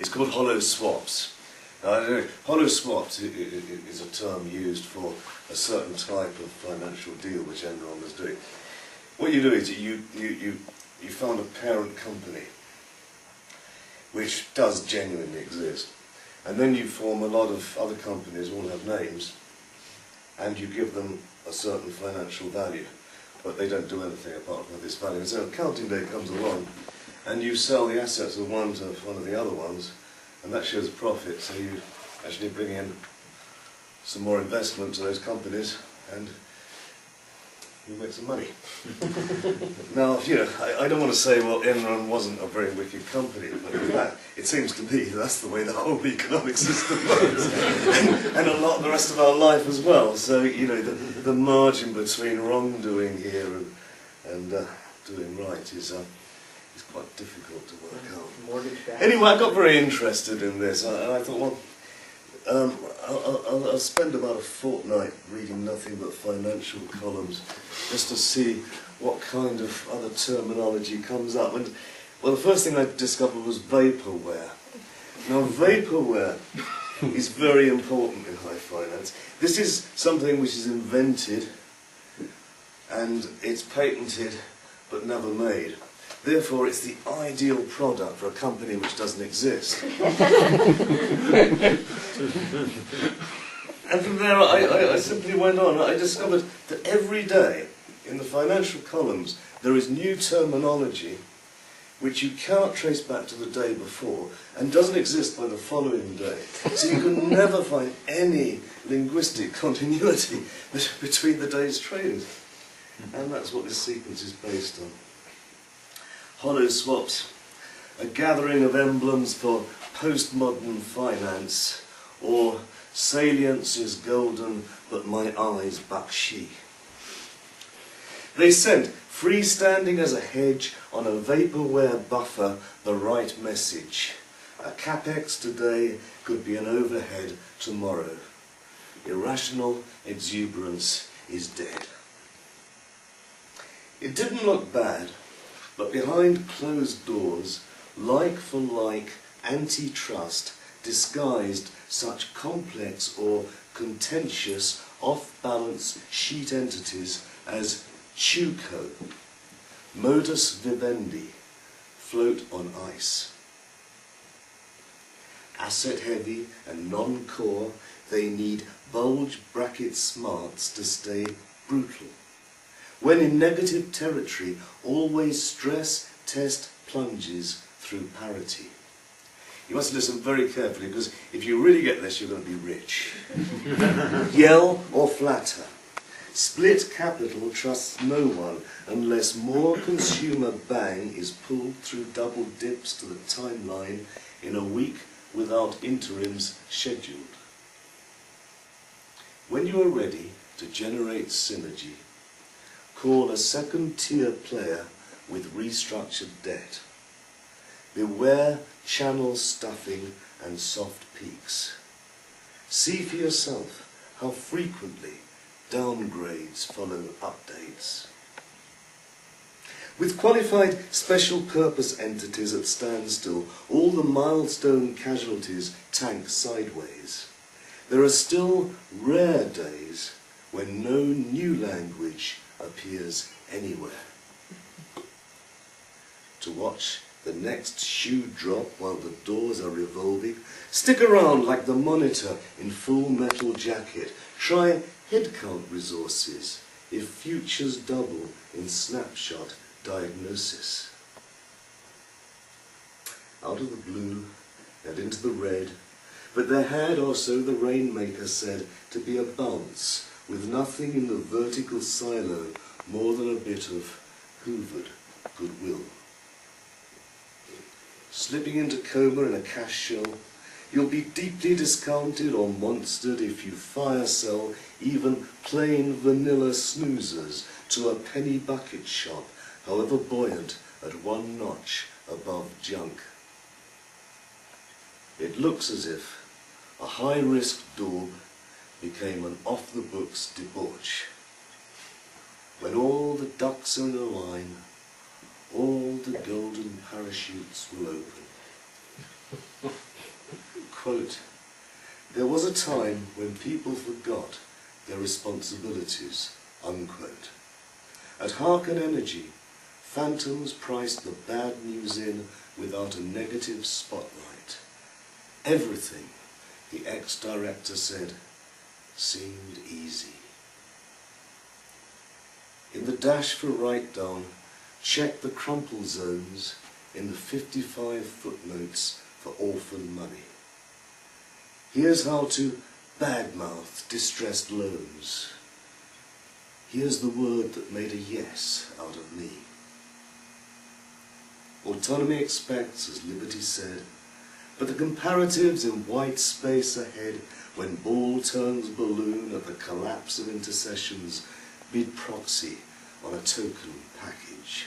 It's called hollow swaps. Hollow swaps is a term used for a certain type of financial deal which Enron was doing. What you do is you found a parent company which does genuinely exist, and then you form a lot of other companies, all have names, and you give them a certain financial value, but they don't do anything apart from this value. And so accounting day comes along, and you sell the assets of one to one of the other ones, and that shows a profit, so you actually bring in some more investment to those companies, and you make some money. Now, you know, I don't want to say, well, Enron wasn't a very wicked company, but in fact, it seems to me that's the way the whole economic system works, and a lot of the rest of our life as well. So, you know, the margin between wrongdoing here and doing right is quite difficult to work out. Anyway, I got very interested in this, and I thought, well, I'll spend about a fortnight reading nothing but financial columns just to see what kind of other terminology comes up. And, well, the first thing I discovered was vaporware. Now, vaporware is very important in high finance. This is something which is invented and it's patented but never made. Therefore, it's the ideal product for a company which doesn't exist. And from there, I simply went on. I discovered that every day in the financial columns, there is new terminology which you cannot trace back to the day before and doesn't exist by the following day. So you can never find any linguistic continuity between the day's trades. And that's what this sequence is based on. Hollow swaps, a gathering of emblems for postmodern finance, or salience is golden, but my eyes bakshi. They sent, freestanding as a hedge on a vaporware buffer, the right message. A capex today could be an overhead tomorrow. Irrational exuberance is dead. It didn't look bad, but behind closed doors, like for like antitrust disguised such complex or contentious off-balance sheet entities as Chuco, modus vivendi, float on ice. Asset heavy and non-core, they need bulge bracket smarts to stay brutal. When in negative territory, always stress test plunges through parity. You must listen very carefully, because if you really get this, you're going to be rich. Yell or flatter. Split capital trusts no one unless more consumer bang is pulled through double dips to the timeline in a week without interims scheduled. When you are ready to generate synergy, call a second-tier player with restructured debt. Beware channel stuffing and soft peaks. See for yourself how frequently downgrades follow updates. With qualified special purpose entities at standstill, all the milestone casualties tank sideways. There are still rare days when no new language appears anywhere. To watch the next shoe drop while the doors are revolving, stick around like the monitor in Full Metal Jacket. Try headcount resources if futures double in snapshot diagnosis. Out of the blue and into the red, but there had, or so the rainmaker said, to be a bounce with nothing in the vertical silo more than a bit of hoovered goodwill. Slipping into coma in a cash shell, you'll be deeply discounted or monstered if you fire sell even plain vanilla snoozers to a penny bucket shop, however buoyant at one notch above junk. It looks as if a high-risk daub became an off-the-books debauch. When all the ducks are in a line, all the golden parachutes will open. quote, "There was a time when people forgot their responsibilities," unquote. At Harken Energy, phantoms priced the bad news in without a negative spotlight. Everything, the ex-director said, seemed easy. In the dash for write-down, check the crumple zones in the 55 footnotes for orphan money. Here's how to badmouth distressed loans. Here's the word that made a yes out of me. Autonomy expects, as Liberty said, but the comparatives in white space ahead when ball turns balloon at the collapse of intercessions bid proxy on a token package.